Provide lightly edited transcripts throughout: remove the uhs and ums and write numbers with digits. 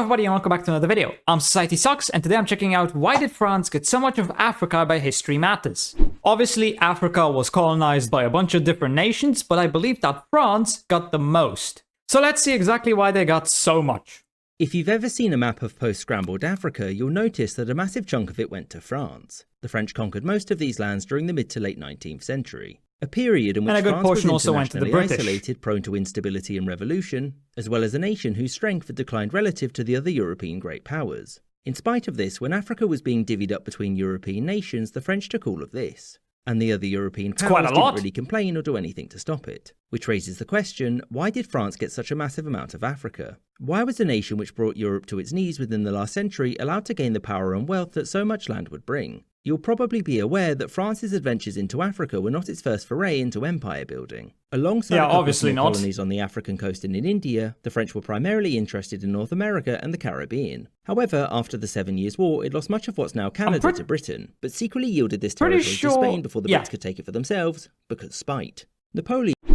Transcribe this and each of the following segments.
everybody and welcome back to another video. I'm SocietySucks and today I'm checking out why did France get so much of Africa by History Matters. Obviously, Africa was colonized by a bunch of different nations, but I believe that France got the most. So let's see exactly why they got so much. If you've ever seen a map of post-scrambled Africa, you'll notice that a massive chunk of it went to France. The French conquered most of these lands during the mid to late 19th century. A period in which France was internationally isolated, prone to instability and revolution, as well as a nation whose strength had declined relative to the other European great powers. In spite of this, when Africa was being divvied up between European nations, the French took all of this. And the other European powers didn't really complain or do anything to stop it. Which raises the question, why did France get such a massive amount of Africa? Why was a nation which brought Europe to its knees within the last century allowed to gain the power and wealth that so much land would bring? You'll probably be aware that France's adventures into Africa were not its first foray into empire building. Alongside colonies on the African coast and in India, the French were primarily interested in North America and the Caribbean. However, after the 7 Years' War, it lost much of what's now Canada to Britain, but secretly yielded this territory to Spain before the Brits could take it for themselves, because spite.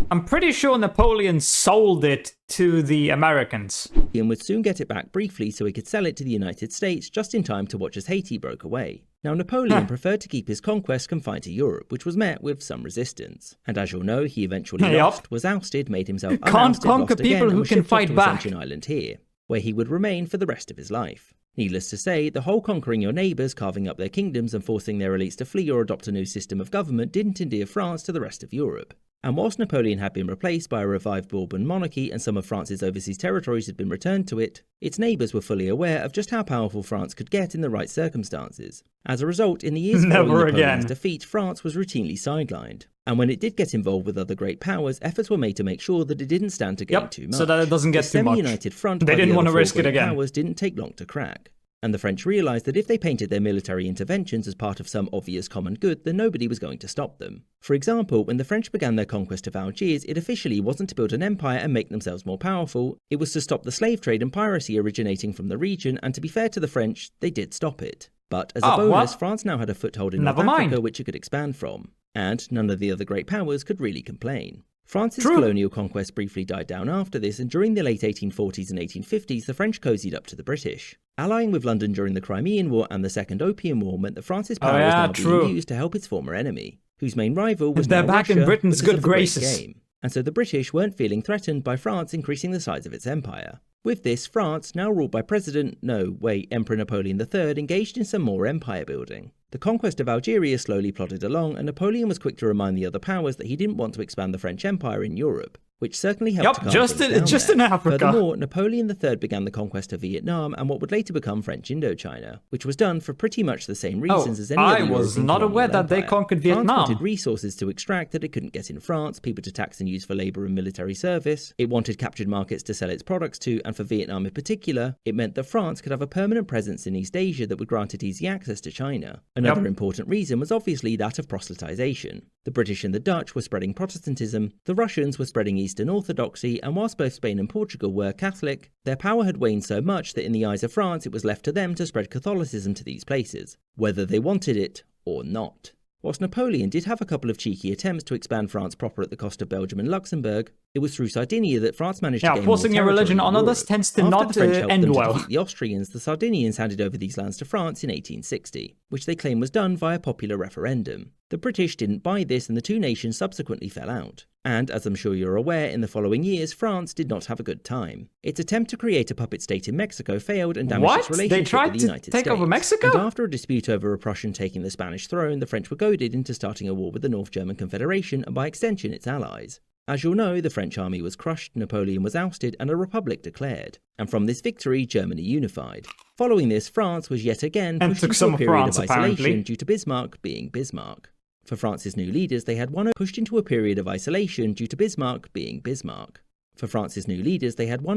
I'm pretty sure Napoleon sold it to the Americans. He would soon get it back briefly so he could sell it to the United States just in time to watch as Haiti broke away. Now, Napoleon preferred to keep his conquest confined to Europe, which was met with some resistance. And as you'll know, he eventually lost, was ousted, made himself unousted, lost again, and was shipped off to Ascension Island here, where he would remain for the rest of his life. Needless to say, the whole conquering your neighbours, carving up their kingdoms and forcing their elites to flee or adopt a new system of government didn't endear France to the rest of Europe. And whilst Napoleon had been replaced by a revived Bourbon monarchy and some of France's overseas territories had been returned to it, its neighbours were fully aware of just how powerful France could get in the right circumstances. As a result, in the years following Napoleon's defeat, France was routinely sidelined. And when it did get involved with other great powers, efforts were made to make sure that it didn't stand to gain too much. So that it doesn't get too much. The semi-united front they didn't want to risk it again. Powers didn't take long to crack. And the French realised that if they painted their military interventions as part of some obvious common good, then nobody was going to stop them. For example, when the French began their conquest of Algiers, it officially wasn't to build an empire and make themselves more powerful, it was to stop the slave trade and piracy originating from the region, and to be fair to the French, they did stop it. But as a bonus, France now had a foothold in North Africa which it could expand from, and none of the other great powers could really complain. France's colonial conquest briefly died down after this, and during the late 1840s and 1850s, the French cozied up to the British. Allying with London during the Crimean War and the Second Opium War meant that France's power was now being used to help its former enemy, whose main rival was now back Russia, in Britain's good graces. And so the British weren't feeling threatened by France increasing the size of its empire. With this, France, now ruled by Emperor Napoleon III, engaged in some more empire building. The conquest of Algeria slowly plodded along, and Napoleon was quick to remind the other powers that he didn't want to expand the French Empire in Europe, which certainly helped to calm things down just in Africa. Furthermore, Napoleon III began the conquest of Vietnam and what would later become French Indochina, which was done for pretty much the same reasons as any other European I was not aware that they conquered Vietnam. France wanted resources to extract that it couldn't get in France, people to tax and use for labour and military service. It wanted captured markets to sell its products to, and for Vietnam in particular, it meant that France could have a permanent presence in East Asia that would grant it easy access to China. Another important reason was obviously that of proselytization. The British and the Dutch were spreading Protestantism, the Russians were spreading Eastern Orthodoxy, and whilst both Spain and Portugal were Catholic, their power had waned so much that in the eyes of France it was left to them to spread Catholicism to these places, whether they wanted it or not. Whilst Napoleon did have a couple of cheeky attempts to expand France proper at the cost of Belgium and Luxembourg, it was through Sardinia that France managed to gain more forcing your religion on others tends to not end well. To defeat the Austrians, the Sardinians handed over these lands to France in 1860, which they claim was done via popular referendum. The British didn't buy this and the two nations subsequently fell out. And, as I'm sure you're aware, in the following years, France did not have a good time. Its attempt to create a puppet state in Mexico failed and damaged its relationship with the United States. They tried to take over Mexico? And after a dispute over a Prussian taking the Spanish throne, the French were goaded into starting a war with the North German Confederation and by extension its allies. As you'll know, the French army was crushed, Napoleon was ousted, and a republic declared. And from this victory, Germany unified. Following this, France was yet again pushed into a period of isolation due to Bismarck being Bismarck. For France's new leaders, they had one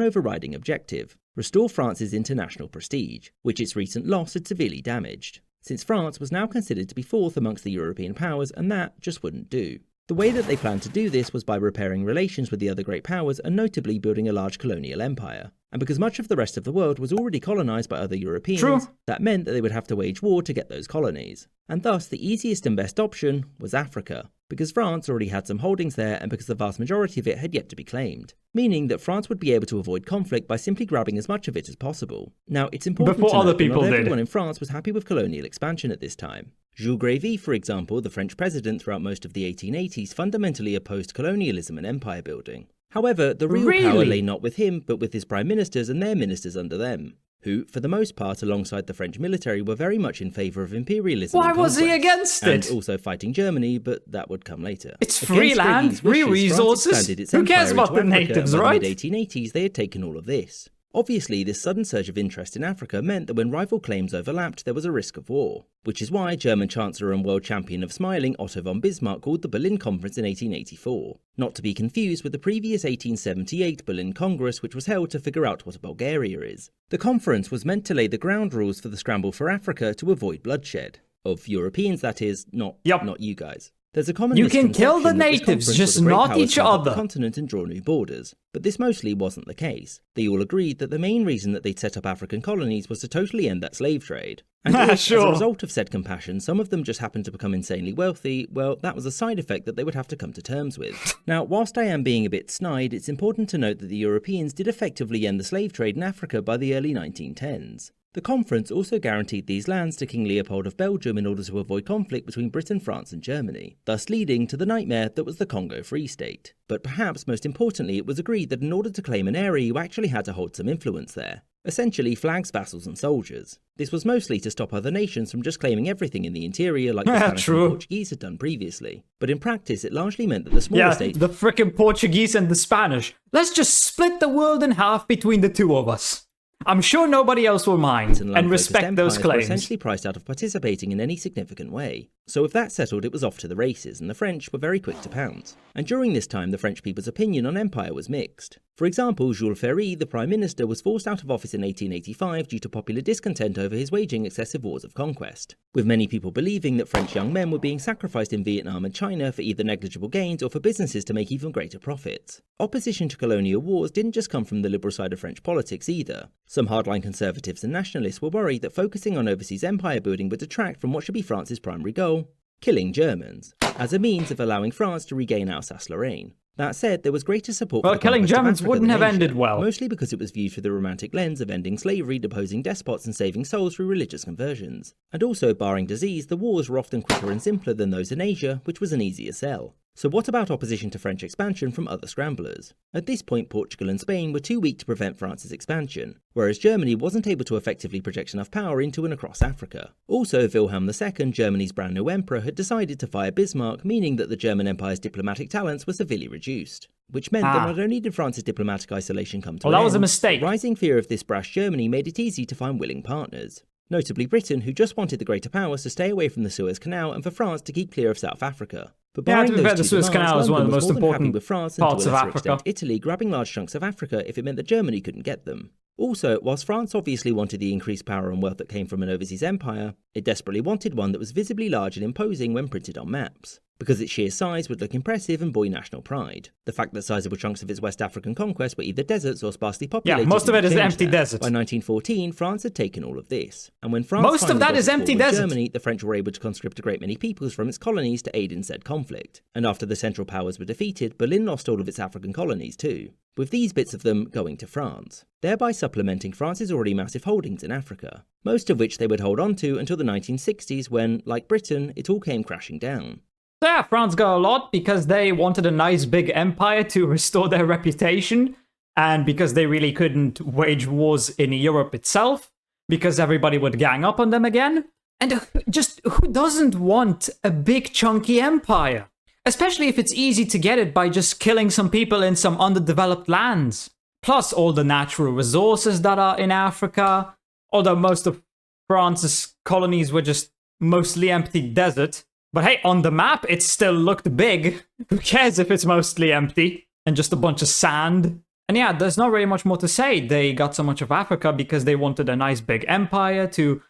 overriding objective: restore France's international prestige, which its recent loss had severely damaged, since France was now considered to be fourth amongst the European powers, and that just wouldn't do. The way that they planned to do this was by repairing relations with the other great powers and notably building a large colonial empire. And because much of the rest of the world was already colonized by other Europeans, that meant that they would have to wage war to get those colonies. And thus, the easiest and best option was Africa. because France already had some holdings there and because the vast majority of it had yet to be claimed, meaning that France would be able to avoid conflict by simply grabbing as much of it as possible. Now, it's important to note that not everyone in France was happy with colonial expansion at this time. Jules Grévy, for example, the French president throughout most of the 1880s, fundamentally opposed colonialism and empire building. However, the real power lay not with him, but with his prime ministers and their ministers under them, who, for the most part, alongside the French military, were very much in favour of imperialism. Why was he against it? And also fighting Germany, but that would come later. It's free land, free resources. Who cares about the natives, right? In the mid-1880s, they had taken all of this. Obviously, this sudden surge of interest in Africa meant that when rival claims overlapped, there was a risk of war, which is why German Chancellor and world champion of smiling Otto von Bismarck called the Berlin Conference in 1884, not to be confused with the previous 1878 Berlin Congress, which was held to figure out what Bulgaria is. The conference was meant to lay the ground rules for the scramble for Africa to avoid bloodshed. Of Europeans, that is, not you guys. There's a common You can kill the natives, just not each other. The continent and draw new borders, but this mostly wasn't the case. They all agreed that the main reason that they'd set up African colonies was to totally end that slave trade. And if, as a result of said compassion, some of them just happened to become insanely wealthy, well, that was a side effect that they would have to come to terms with. Now, whilst I am being a bit snide, it's important to note that the Europeans did effectively end the slave trade in Africa by the early 1910s. The conference also guaranteed these lands to King Leopold of Belgium in order to avoid conflict between Britain, France and Germany, thus leading to the nightmare that was the Congo Free State. But perhaps most importantly, it was agreed that in order to claim an area you actually had to hold some influence there. Essentially flags, vassals and soldiers. This was mostly to stop other nations from just claiming everything in the interior like the Spanish and Portuguese had done previously. But in practice it largely meant that the smaller states... the frickin' Portuguese and the Spanish. Let's just split the world in half between the two of us. I'm sure nobody else will mind and respect those claims. Were essentially priced out of participating in any significant way. So with that settled, it was off to the races, and the French were very quick to pounce. And during this time, the French people's opinion on empire was mixed. For example, Jules Ferry, the Prime Minister, was forced out of office in 1885 due to popular discontent over his waging excessive wars of conquest, with many people believing that French young men were being sacrificed in Vietnam and China for either negligible gains or for businesses to make even greater profits. Opposition to colonial wars didn't just come from the liberal side of French politics either. Some hardline conservatives and nationalists were worried that focusing on overseas empire building would detract from what should be France's primary goal: killing Germans, as a means of allowing France to regain Alsace-Lorraine. That said, there was greater support for the killing Germans wouldn't have ended well. Mostly because it was viewed through the romantic lens of ending slavery, deposing despots and saving souls through religious conversions. And also, barring disease, the wars were often quicker and simpler than those in Asia, which was an easier sell. So what about opposition to French expansion from other scramblers? At this point, Portugal and Spain were too weak to prevent France's expansion, whereas Germany wasn't able to effectively project enough power into and across Africa. Also, Wilhelm II, Germany's brand new emperor, had decided to fire Bismarck, meaning that the German Empire's diplomatic talents were severely reduced. Which meant that not only did France's diplomatic isolation come to an end, that was a mistake. Rising fear of this brash Germany made it easy to find willing partners. Notably Britain, who just wanted the greater powers to stay away from the Suez Canal and for France to keep clear of South Africa. But barring those the Suez Canal is one of the most important with France parts and to a of lesser Africa. Extent, Italy grabbing large chunks of Africa if it meant that Germany couldn't get them. Also, whilst France obviously wanted the increased power and wealth that came from an overseas empire, it desperately wanted one that was visibly large and imposing when printed on maps, because its sheer size would look impressive and buoy national pride. The fact that sizable chunks of its West African conquest were either deserts or sparsely populated. Yeah, most of it is empty desert. By 1914, France had taken all of this, and when France most of that is empty desert. Germany, the French were able to conscript a great many peoples from its colonies to aid in said conflict. And after the Central Powers were defeated, Berlin lost all of its African colonies too, with these bits of them going to France, thereby supplementing France's already massive holdings in Africa, most of which they would hold on to until the 1960s when, like Britain, it all came crashing down. So yeah, France got a lot because they wanted a nice big empire to restore their reputation, and because they really couldn't wage wars in Europe itself, because everybody would gang up on them again. And just who doesn't want a big chunky empire? Especially if it's easy to get it by just killing some people in some underdeveloped lands. Plus all the natural resources that are in Africa, although most of France's colonies were just mostly empty desert. But hey, on the map, it still looked big. Who cares if it's mostly empty and just a bunch of sand? And yeah, there's not really much more to say. They got so much of Africa because they wanted a nice big empire to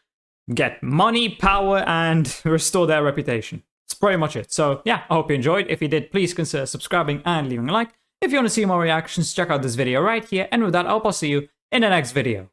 get money, power, and restore their reputation. That's pretty much it. So yeah, I hope you enjoyed. If you did, please consider subscribing and leaving a like. If you want to see more reactions, check out this video right here. And with that, I'll see you in the next video.